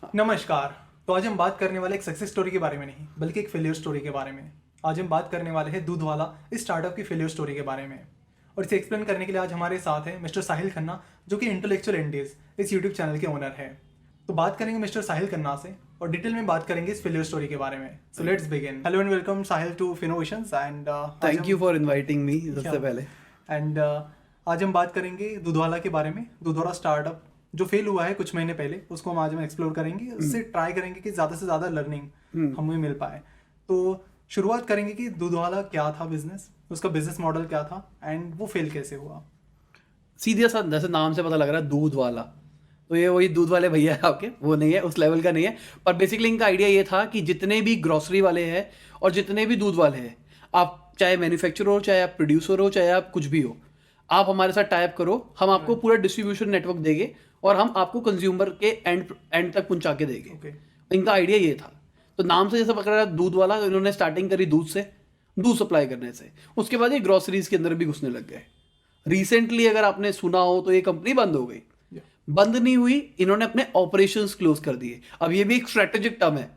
नमस्कार। तो आज हम बात करने वाले एक सक्सेस स्टोरी के बारे में नहीं बल्कि एक फेलियर स्टोरी के बारे में। आज हम बात करने वाले हैं दूध वाला इस स्टार्टअप की फेलियर स्टोरी के बारे में। और इसे एक्सप्लेन करने के लिए आज हमारे साथ है मिस्टर साहिल खन्ना, जो कि इंटेलेक्चुअल इंडीज इस यूट्यूब चैनल के ओनर है। तो बात करेंगे मिस्टर साहिल खन्ना से और डिटेल में बात करेंगे इस फेलियर स्टोरी के बारे में। So let's begin. Hello and welcome Sahil to Finovations and thank you for inviting me सबसे पहले। एंड आज हम बात करेंगे दूधवाला के बारे में। दूधवाला स्टार्टअप जो फेल हुआ है कुछ महीने पहले, उसको हम आज एक्सप्लोर करेंगे। उससे ट्राई करेंगे कि ज़्यादा से ज़्यादा लर्निंग हमें मिल पाए। तो शुरुआत करेंगे कि दूधवाला क्या था बिजनेस, उसका बिजनेस मॉडल क्या था एंड वो फेल कैसे हुआ। सीधे सा जैसे नाम से पता लग रहा है दूध वाला, तो ये वही दूध वाले भैया है आपके, वो नहीं है, उस लेवल का नहीं है। पर बेसिकली इनका आइडिया ये था कि जितने भी ग्रोसरी वाले हैं और जितने भी दूध वाले हैं, आप चाहे मैन्युफैक्चरर हो, चाहे आप प्रोड्यूसर हो, चाहे आप कुछ भी हो, आप हमारे साथ टाइप करो, हम आपको पूरा डिस्ट्रीब्यूशन नेटवर्क देंगे और हम आपको कंज्यूमर के एंड तक पहुंचा के देंगे। Okay. इनका आइडिया ये था। तो नाम से जैसे पकड़ रहा है दूध वाला, इन्होंने स्टार्टिंग करी दूध से, दूध सप्लाई करने से। उसके बाद ये ग्रोसरीज के अंदर भी घुसने लग गए। रिसेंटली अगर आपने सुना हो तो ये कंपनी बंद हो गई। बंद नहीं हुई, इन्होंने अपने ऑपरेशंस क्लोज कर दिए। अब ये भी एक स्ट्रेटेजिक टर्म है,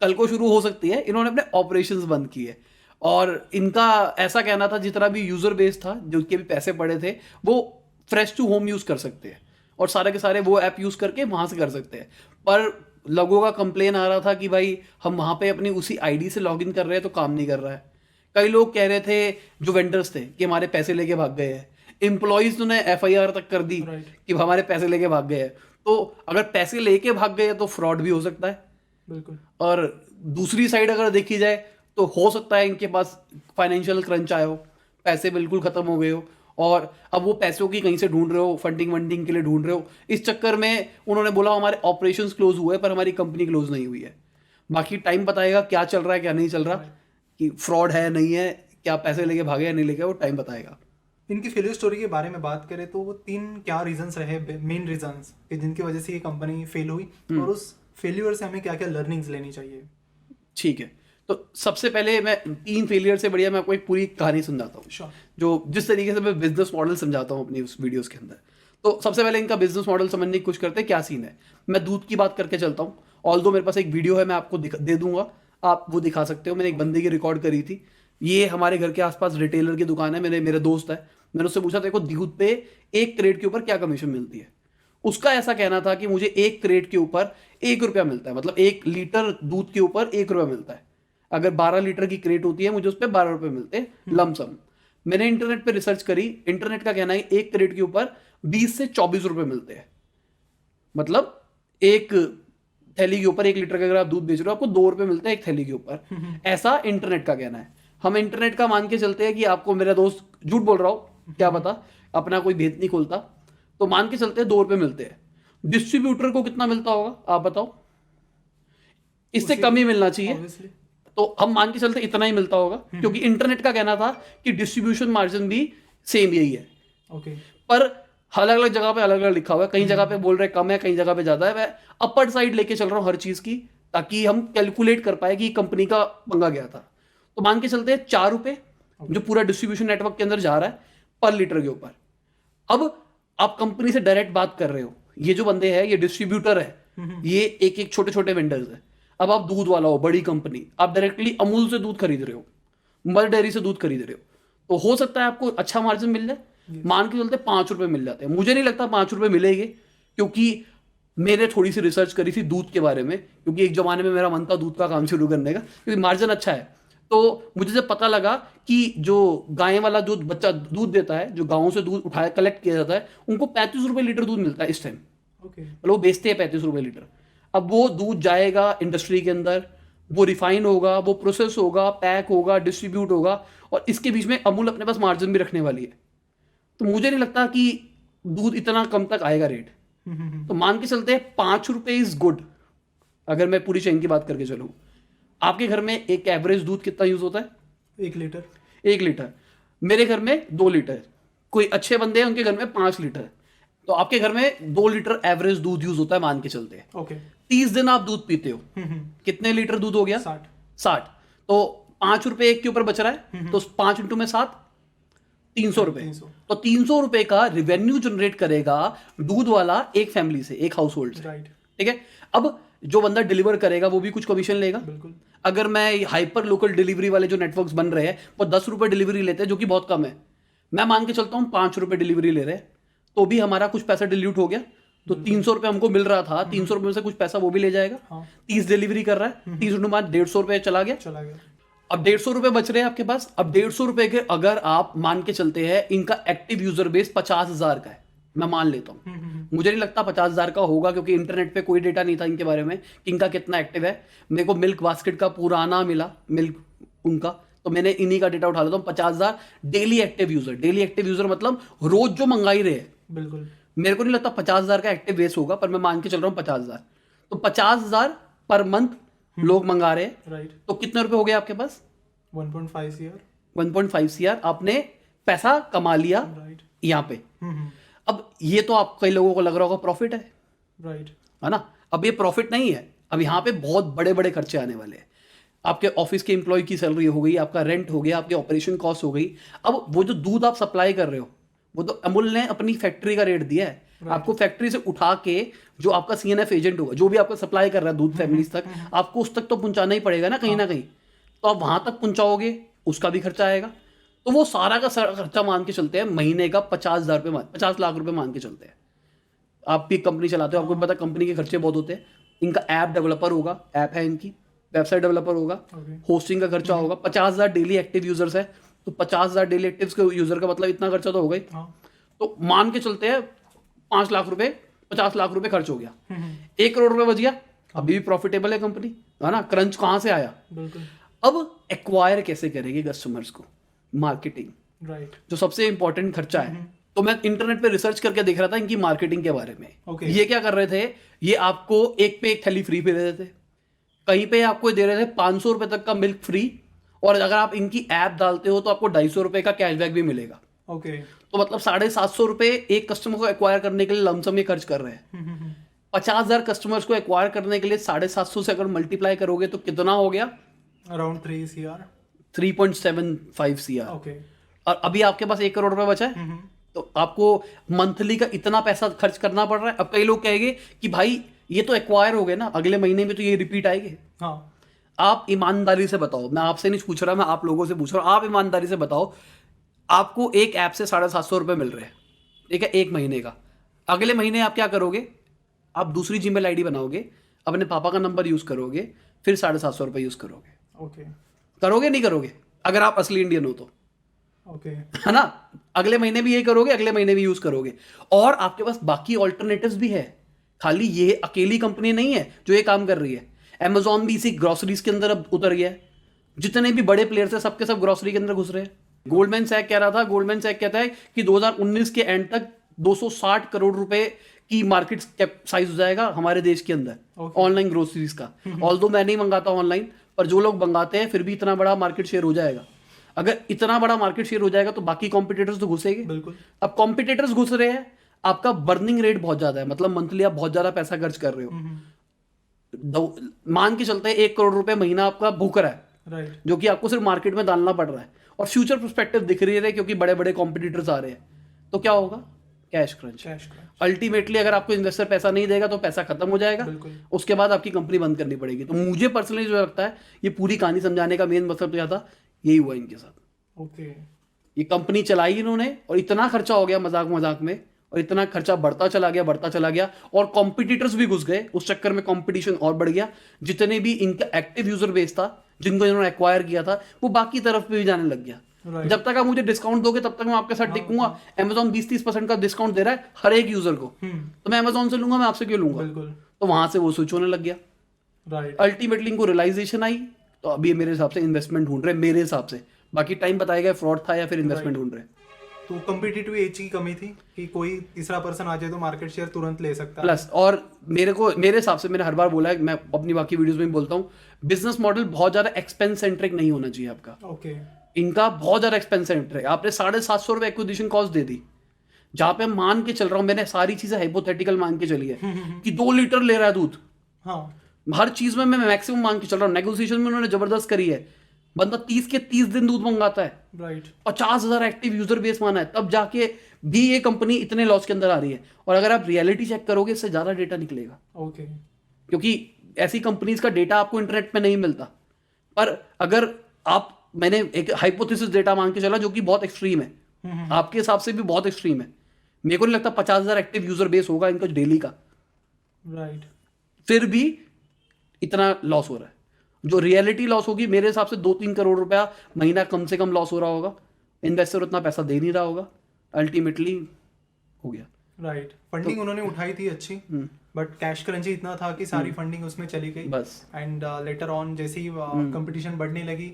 कल को शुरू हो सकती है। इन्होंने अपने ऑपरेशंस बंद किए और इनका ऐसा कहना था जितना भी यूजर बेस था, जो उनके भी पैसे पड़े थे, वो फ्रेश टू होम यूज कर सकते हैं और सारे के सारे वो ऐप यूज करके वहां से कर सकते हैं। पर लोगों का कंप्लेन आ रहा था कि भाई हम वहां पे अपनी उसी आईडी से लॉगिन कर रहे हैं तो काम नहीं कर रहा है। कई लोग कह रहे थे, जो वेंडर्स थे, कि हमारे पैसे लेके भाग गए हैं। एम्प्लॉयज ने एफआईआर तक कर दी कि हमारे पैसे लेके भाग गए हैं। तो अगर पैसे लेके भाग गए तो फ्रॉड भी हो सकता है। बिल्कुल। और दूसरी साइड अगर देखी जाए तो हो सकता है इनके पास फाइनेंशियल क्रंच आए हो, पैसे बिल्कुल खत्म हो गए हो और अब वो पैसों की कहीं से ढूंढ रहे हो, फंडिंग वंडिंग के लिए ढूंढ रहे हो। इस चक्कर में उन्होंने बोला हमारे ऑपरेशंस क्लोज हुए पर हमारी कंपनी क्लोज नहीं हुई है। बाकी टाइम बताएगा क्या चल रहा है क्या नहीं चल रहा, कि फ्रॉड है नहीं है, क्या पैसे लेके भागे या नहीं लेके, वो टाइम बताएगा। इनकी फेलियर स्टोरी के बारे में बात करें तो वो 3 क्या रीजंस रहे, मेन रीजंस कि जिनकी वजह से ये कंपनी फेल हुई और उस फेल्यूर से हमें क्या क्या लर्निंग्स लेनी चाहिए। ठीक है, तो सबसे पहले मैं 3 फेलियर से बढ़िया मैं आपको एक पूरी कहानी समझाता हूँ। Sure. जो जिस तरीके से मैं बिजनेस मॉडल समझाता हूँ अपनी उस वीडियोस के अंदर। तो सबसे पहले इनका बिजनेस मॉडल समझने की कोशिश करते हैं क्या सीन है। मैं दूध की बात करके चलता हूँ। ऑल्दो मेरे पास एक वीडियो है, मैं आपको दे दूंगा, आप वो दिखा सकते हो। मैंने एक बंदे की रिकॉर्ड करी थी। ये हमारे घर के आसपास रिटेलर की दुकान है, मेरे दोस्त है। मैंने उससे पूछा देखो दूध पे 1 क्रेट के ऊपर क्या कमीशन मिलती है। उसका ऐसा कहना था कि मुझे 1 क्रेट के ऊपर 1 रुपया मिलता है, मतलब 1 लीटर दूध के ऊपर 1 रुपया मिलता है। अगर 12 लीटर की क्रेट होती है, मुझे उस पर 12 रुपए मिलते हैं लमसम। मैंने इंटरनेट पे रिसर्च करी, इंटरनेट का कहना है 1 क्रेट के ऊपर 20 से 24 रुपए मिलते हैं। मतलब एक थैली के ऊपर 1 लीटर का अगर आप दूध बेच रहे हो, आपको 2 रुपए मिलते हैं एक थैली के ऊपर। ऐसा इंटरनेट का कहना है। हम इंटरनेट का मान के चलते हैं कि आपको, मेरा दोस्त झूठ बोल रहा हो क्या पता, अपना कोई भेद नहीं खोलता, तो मान के चलते हैं 2 रुपए मिलते हैं। डिस्ट्रीब्यूटर को कितना मिलता होगा आप बताओ? इससे कम ही मिलना चाहिए। Obviously. तो हम मान के चलते इतना ही मिलता होगा, क्योंकि इंटरनेट का कहना था कि डिस्ट्रीब्यूशन मार्जिन भी सेम यही है। Okay. पर अलग अलग जगह पे अलग अलग लिखा हुआ है, कहीं जगह पे बोल रहे कम है, कहीं जगह पे ज्यादा है। मैं अपर साइड लेके चल रहा हूँ हर चीज की, ताकि हम कैलकुलेट कर पाए कि कंपनी का पंगा गया था। तो मान के चलते हैं 4 रुपए जो पूरा डिस्ट्रीब्यूशन नेटवर्क के अंदर जा रहा है पर लीटर के ऊपर। अब आप कंपनी से डायरेक्ट बात कर रहे हो, ये जो बंदे हैं ये डिस्ट्रीब्यूटर है, ये एक एक छोटे छोटे वेंडर्स है। अब आप दूध वाला हो, बड़ी कंपनी, आप डायरेक्टली अमूल से दूध खरीद रहे हो, मदर डेयरी से दूध खरीद रहे हो, तो हो सकता है आपको अच्छा मार्जिन मिल जाए। मान के चलते 5 रुपए मिल जाते हैं। मुझे नहीं लगता 5 रुपए मिलेंगे, क्योंकि मैंने थोड़ी सी रिसर्च करी थी दूध के बारे में, क्योंकि एक जमाने में मेरा मन था दूध का काम शुरू करने का, क्योंकि मार्जिन अच्छा है। तो मुझे जब पता लगा कि जो गाय वाला जो बच्चा दूध देता है, जो गाँव से दूध उठाया कलेक्ट किया जाता है, उनको 35 रुपए लीटर दूध मिलता है इस टाइम। Okay. मतलब वो बेचते हैं 35 रुपए लीटर। अब वो दूध जाएगा इंडस्ट्री के अंदर, वो रिफाइन होगा, वो प्रोसेस होगा, पैक होगा, डिस्ट्रीब्यूट होगा, और इसके बीच में अमूल अपने पास मार्जिन भी रखने वाली है। तो मुझे नहीं लगता कि दूध इतना कम तक आएगा रेट। तो मान के चलते हैं 5 रुपए इज गुड। अगर मैं पूरी चेन की बात करके चलूं, आपके घर में एक एवरेज दूध कितना यूज होता है? 1 लीटर। 1 लीटर। मेरे घर में 2 लीटर। कोई अच्छे बंदे हैं उनके घर में 5 लीटर। तो आपके घर में 2 लीटर एवरेज दूध यूज होता है मान के चलते हैं। Okay. 30 दिन आप दूध पीते हो, कितने लीटर दूध हो गया? 60। तो 5 रुपए एक के ऊपर बच रहा है, तो 5 इंटू में 7, 300 रुपए। 300। तो 300 रुपए का रेवेन्यू जनरेट करेगा दूध वाला एक फैमिली से, एक हाउस होल्ड से। राइट। ठीक है। अब जो बंदा डिलीवर करेगा वो भी कुछ कमीशन लेगा। बिल्कुल। अगर मैं हाइपर लोकल डिलीवरी वाले जो नेटवर्क्स बन रहे हैं वो 10 रुपए डिलीवरी लेते हैं, जो कि बहुत कम है। मैं मान के चलता हूँ 5 रुपए डिलीवरी ले रहे हैं, तो भी हमारा कुछ पैसा डिल्यूट हो गया। तो 300 रुपए हमको मिल रहा था, 300 रुपए में से कुछ पैसा वो भी ले जाएगा। हाँ। 30 डिलीवरी कर रहा है, 30 रुपए बाद 150 रुपए चला गया। अब 150 रुपए बच रहे हैं आपके पास। अब 150 रुपए के अगर आप मान के चलते हैं इनका एक्टिव यूजर बेस 50,000 का है, मैं मान लेता हूँ। मुझे नहीं लगता 50,000 का होगा, क्योंकि इंटरनेट पे कोई डेटा नहीं था इनके बारे में कि इनका कितना एक्टिव है। मेरे को मिल्क बास्केट का पुराना मिला मिल्क उनका, तो मैंने इन्हीं का डेटा उठा लेता हूँ। 50,000 daily active user. Daily active user मतलब रोज जो मंगा ही रहे हैं। बिल्कुल। मेरे को नहीं लगता 50,000 का एक्टिव बेस होगा, पर मैं मान के चल रहा हूँ 50,000। तो 50,000 पर मंथ लोग मंगा रहे हैं, राइट। तो कितने रुपए हो गए आपके पास? 1.5 CR। 1.5 CR आपने पैसा कमा लिया राइट। यहाँ पे। अब ये तो आप कई लोगों को लग रहा होगा प्रॉफिट है, राइट, है ना? अब ये प्रॉफिट नहीं है, अब यहाँ पे बहुत बड़े बड़े खर्चे आने वाले हैं। आपके ऑफिस के एम्प्लॉय की सैलरी हो गई, आपका रेंट हो गया, आपकी ऑपरेशन कॉस्ट हो गई। अब वो जो दूध आप सप्लाई कर रहे हो वो तो अमूल ने अपनी फैक्ट्री का रेट दिया है। आपको फैक्ट्री से उठा के जो आपका CNF एजेंट होगा, जो भी आपको सप्लाई कर रहा है दूध फैमिलीज तक, आपको उस तक तो पहुंचाना ही पड़ेगा ना कहीं ना कहीं। तो आप वहां तक पहुंचाओगे, उसका भी खर्चा आएगा। तो वो सारा का सारा खर्चा मान के चलते हैं महीने का 50,000 रुपये 50 लाख रुपए मान के चलते हैं। आप भी कंपनी चलाते हो, आपको भी पता कंपनी के खर्चे बहुत होते हैं। इनका ऐप डेवलपर होगा, ऐप है इनकी, वेबसाइट डेवलपर होगा, होस्टिंग का खर्चा होगा। 50,000 डेली एक्टिव यूजर्स है, तो 50,000 डेली एक्टिव यूजर का मतलब इतना खर्चा तो होगा ही। तो मान के चलते हैं 5 लाख रुपए, 50 लाख रुपए खर्च हो गया, 1 करोड़ रुपए बच गया। अभी भी प्रॉफिटेबल है कंपनी, है ना? क्रंच कहाँ से आया? बिल्कुल। अब एक्वायर कैसे करेगी कस्टमर्स को? मार्केटिंग, राइट, जो सबसे इंपॉर्टेंट खर्चा है। तो मैं इंटरनेट पे रिसर्च करके देख रहा था इनकी मार्केटिंग के बारे में। ये क्या कर रहे थे, ये आपको एक पे एक थैली फ्री पे दे देते, कहीं पे आपको दे रहे थे 500 रुपए तक का मिल्क फ्री, और अगर आप इनकी ऐप डालते हो तो आपको 250 रुपए का कैशबैक भी मिलेगा। ओके। तो मतलब 750 रुपए एक कस्टमर को एक्वायर करने के लिए लमसम ये खर्च कर रहे हैं। 50,000 कस्टमर्स को एक्वायर करने के लिए 750 से अगर मल्टीप्लाई करोगे तो कितना हो गया? Around 3 CR। 3.75 CR। ओके। और अभी आपके पास 1 करोड़ रुपए बचा है, तो आपको मंथली का इतना पैसा खर्च करना पड़ रहा है। अब कई लोग कहेंगे कि भाई ये तो एक्वायर हो गए ना, अगले महीने में तो ये रिपीट आएंगे। हाँ। आप ईमानदारी से बताओ, मैं आपसे नहीं पूछ रहा, मैं आप लोगों से पूछ रहा हूँ। आप ईमानदारी से बताओ, आपको एक ऐप से 750 रुपए मिल रहे हैं, ठीक है, 1 महीने का। अगले महीने आप क्या करोगे? आप दूसरी जीमेल आईडी बनाओगे, अपने पापा का नंबर यूज करोगे, फिर 750 रुपए यूज करोगे। ओके। करोगे नहीं करोगे? अगर आप असली इंडियन हो तो, ओके, है ना? अगले महीने भी ये करोगे, अगले महीने भी यूज करोगे। और आपके पास बाकी ऑल्टरनेटिव्स भी है, खाली ये अकेली कंपनी नहीं है जो ये काम कर रही है। Amazon भी इसी ग्रोसरीज के अंदर अब उतर गया है। जितने भी बड़े प्लेयर्स हैं सबके सब ग्रोसरी के अंदर घुस रहे हैं। गोल्डमैन सैक कह रहा था, गोल्डमैन सैक कहता है कि 2019 के एंड तक 260 करोड़ रुपए की मार्केट साइज हो जाएगा हमारे देश के अंदर ऑनलाइन ग्रोसरीज का। ऑल्दो मैं नहीं मंगाता ऑनलाइन, पर जो लोग मंगाते हैं फिर भी इतना बड़ा मार्केट शेयर हो जाएगा। अगर इतना बड़ा मार्केट शेयर हो जाएगा तो बाकी कॉम्पिटिटर्स तो घुसेंगे। बिल्कुल। अब कॉम्पिटिटर्स घुस रहे हैं, आपका बर्निंग रेट बहुत ज्यादा है, मतलब मंथली आप बहुत ज्यादा पैसा खर्च कर रहे हो। मान के चलते हैं 1 करोड़ रुपए महीना आपका भूख रहा है, राइट, जो कि आपको सिर्फ मार्केट में डालना पड़ रहा है, और फ्यूचर पर्सपेक्टिव दिख रही है क्योंकि बड़े बड़े कॉम्पिटिटर्स आ रहे हैं। तो क्या होगा? Cash crunch. अल्टीमेटली अगर आपको इन्वेस्टर पैसा नहीं देगा तो पैसा खत्म हो जाएगा, उसके बाद आपकी कंपनी बंद करनी पड़ेगी। तो मुझे पर्सनली जो लगता है ये पूरी कहानी समझाने का मेन मतलब क्या था, यही हुआ इनके साथ। ओके। ये कंपनी चलाई इन्होंने और इतना खर्चा हो गया मजाक मजाक में, और इतना खर्चा बढ़ता चला गया, और कॉम्पिटिटर्स भी घुस गए उस चक्कर में, कंपटीशन और बढ़ गया। जितने भी इनका एक्टिव यूजर बेस था जिनको इन्होंने एक्वायर किया था वो बाकी तरफ पे भी जाने लग गया। जब तक आप मुझे डिस्काउंट दोगे तब तक मैं आपके साथ टिकूंगा। Amazon 20-30% का डिस्काउंट दे रहा है हर एक यूजर को, तो मैं Amazon से लूंगा, मैं आपसे क्यों लूंगा? तो वहां से वो स्विच होने लग गया। राइट। अल्टीमेटली इनको रियलाइजेशन आई, तो अभी मेरे हिसाब से इन्वेस्टमेंट ढूंढ रहे, मेरे हिसाब से। बाकी टाइम बताएगा फ्रॉड था या फिर इन्वेस्टमेंट ढूंढ रहे। तो कॉम्पिटिटिव एज की कमी थी कि कोई तीसरा पर्सन आ जाए तो मार्केट शेयर तुरंत ले सकता है। प्लस, और मेरे हिसाब से, मैंने हर बार बोला है, मैं अपनी बाकी वीडियोस में भी बोलता हूँ, बिजनेस मॉडल बहुत ज्यादा एक्सपेंस सेंट्रिक नहीं होना चाहिए आपका। ओके। इनका बहुत ज्यादा एक्सपेंस सेंट्रिक। आपने 750 रुपए एक्विजिशन कॉस्ट दे दी, जहां पे मान के चल रहा हूं, मैंने सारी चीजें हाइपोथेटिकल मान के चली है कि 2 लीटर ले रहा है दूध। हाँ। हर चीज में मैं मैक्सिमम मान के चल रहा हूँ। नेगोशिएशन में उन्होंने जबरदस्त करी है। बंदा 30 के 30 दिन दूध मंगाता है, राइट। 50,000 एक्टिव यूजर बेस माना है, तब जाके भी ये कंपनी इतने लॉस के अंदर आ रही है। और अगर आप रियलिटी चेक करोगे इससे ज्यादा डेटा निकलेगा, ओके। क्योंकि ऐसी कंपनीज का डेटा आपको इंटरनेट में नहीं मिलता, पर अगर मैंने एक हाइपोथेसिस डेटा मान के चला जो कि बहुत एक्सट्रीम है, आपके हिसाब से भी बहुत एक्सट्रीम है, मेरे को नहीं लगता 50,000 एक्टिव यूजर बेस होगा इनका डेली का, राइट। फिर भी इतना लॉस हो रहा है। जो रियलिटी लॉस होगी मेरे हिसाब से 2-3 करोड़ रुपया महीना कम से कम लॉस हो रहा होगा, इन्वेस्टर उतना पैसा दे नहीं रहा होगा, अल्टीमेटली हो गया। राइट। फंडिंग उन्होंने उठाई थी अच्छी, बट कैश क्रंच ही इतना था कि सारी फंडिंग उसमें चली गई बस। एंड लेटर ऑन जैसे ही कंपटीशन बढ़ने लगी,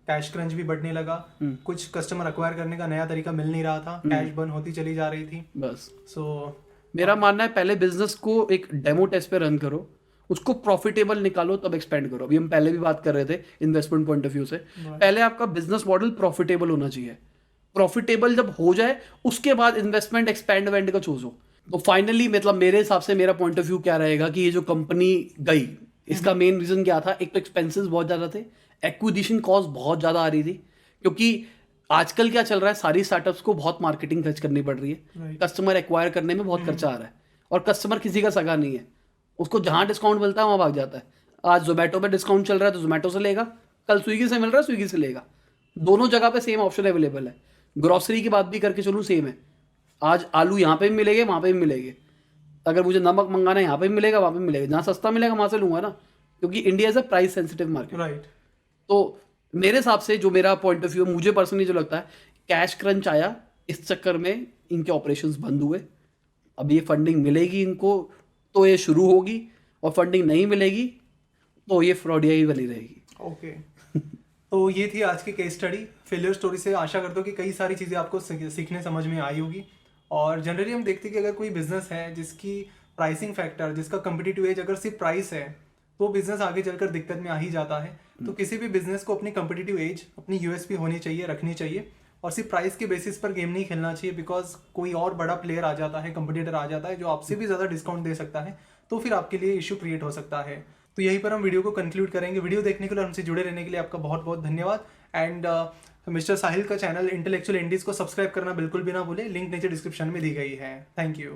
कैश क्रंच भी बढ़ने लगा, कुछ कस्टमर अक्वायर करने का नया तरीका मिल नहीं रहा था, कैश बर्न होती चली जा रही थी। बस सो मेरा मानना है पहले बिजनेस को एक डेमो टेस्ट पे रन करो, उसको प्रॉफिटेबल निकालो, तब एक्सपेंड करो। अभी हम पहले भी बात कर रहे थे इन्वेस्टमेंट पॉइंट ऑफ व्यू से, पहले आपका बिजनेस मॉडल प्रॉफिटेबल होना चाहिए। प्रॉफिटेबल जब हो जाए उसके बाद इन्वेस्टमेंट एक्सपेंड वेंड का चूज हो। तो फाइनली मतलब मेरे हिसाब से मेरा पॉइंट ऑफ व्यू क्या रहेगा कि ये जो कंपनी गई, इसका मेन रीजन क्या था? एक तो एक्सपेंसेस बहुत ज्यादा थे, एक्विजिशन कॉस्ट बहुत ज्यादा आ रही थी, क्योंकि आजकल क्या चल रहा है, सारी स्टार्टअप्स को बहुत मार्केटिंग खर्च करनी पड़ रही है, कस्टमर एक्वायर करने में बहुत खर्चा आ रहा है, और कस्टमर किसी का सगा नहीं है, उसको जहां डिस्काउंट मिलता है वहां भाग जाता है। आज जोमेटो पे डिस्काउंट चल रहा है तो जोमेटो से लेगा, कल स्विगी से मिल रहा है स्विगी से लेगा, दोनों जगह पे सेम ऑप्शन अवेलेबल है। ग्रोसरी की बात भी करके चलूँ सेम है, आज आलू यहाँ पे भी मिलेंगे वहाँ पे भी मिलेंगे, अगर मुझे नमक मंगाना है यहाँ पे भी मिलेगा वहाँ पे भी मिलेगा, जहाँ सस्ता मिलेगा वहाँ से लूंगा ना, क्योंकि India is a price sensitive market. Right. तो मेरे हिसाब से जो मेरा पॉइंट ऑफ व्यू, मुझे पर्सनली जो लगता है, कैश क्रंच आया, इस चक्कर में इनके ऑपरेशंस बंद हुए। अब ये फंडिंग मिलेगी इनको तो ये शुरू होगी, और फंडिंग नहीं मिलेगी तो ये फ्रॉडिया ही बनी रहेगी। ओके। तो ये थी आज की केस स्टडी फेलियर स्टोरी से। आशा करता हूँ कि कई सारी चीज़ें आपको सीखने समझ में आई होगी। और जनरली हम देखते हैं कि अगर कोई बिजनेस है जिसकी प्राइसिंग फैक्टर, जिसका कम्पिटिटिव एज अगर सिर्फ प्राइस है, तो बिजनेस आगे चलकर दिक्कत में आ ही जाता है। तो किसी भी बिजनेस को अपनी कम्पिटिटिव एज, अपनी यूएसपी होनी चाहिए, रखनी चाहिए, और सिर्फ प्राइस के बेसिस पर गेम नहीं खेलना चाहिए, बिकॉज कोई और बड़ा प्लेयर आ जाता है, कंपटीटर आ जाता है जो आपसे भी ज़्यादा डिस्काउंट दे सकता है, तो फिर आपके लिए इशू क्रिएट हो सकता है। तो यहीं पर हम वीडियो को कंक्लूड करेंगे। वीडियो देखने के लिए, हमसे जुड़े रहने के लिए आपका बहुत बहुत धन्यवाद। एंड मिस्टर साहिल का चैनल इंटेलेक्चुअल इंडीज को सब्सक्राइब करना बिल्कुल भी ना भूलें, लिंक नीचे डिस्क्रिप्शन में दी गई है। Thank you.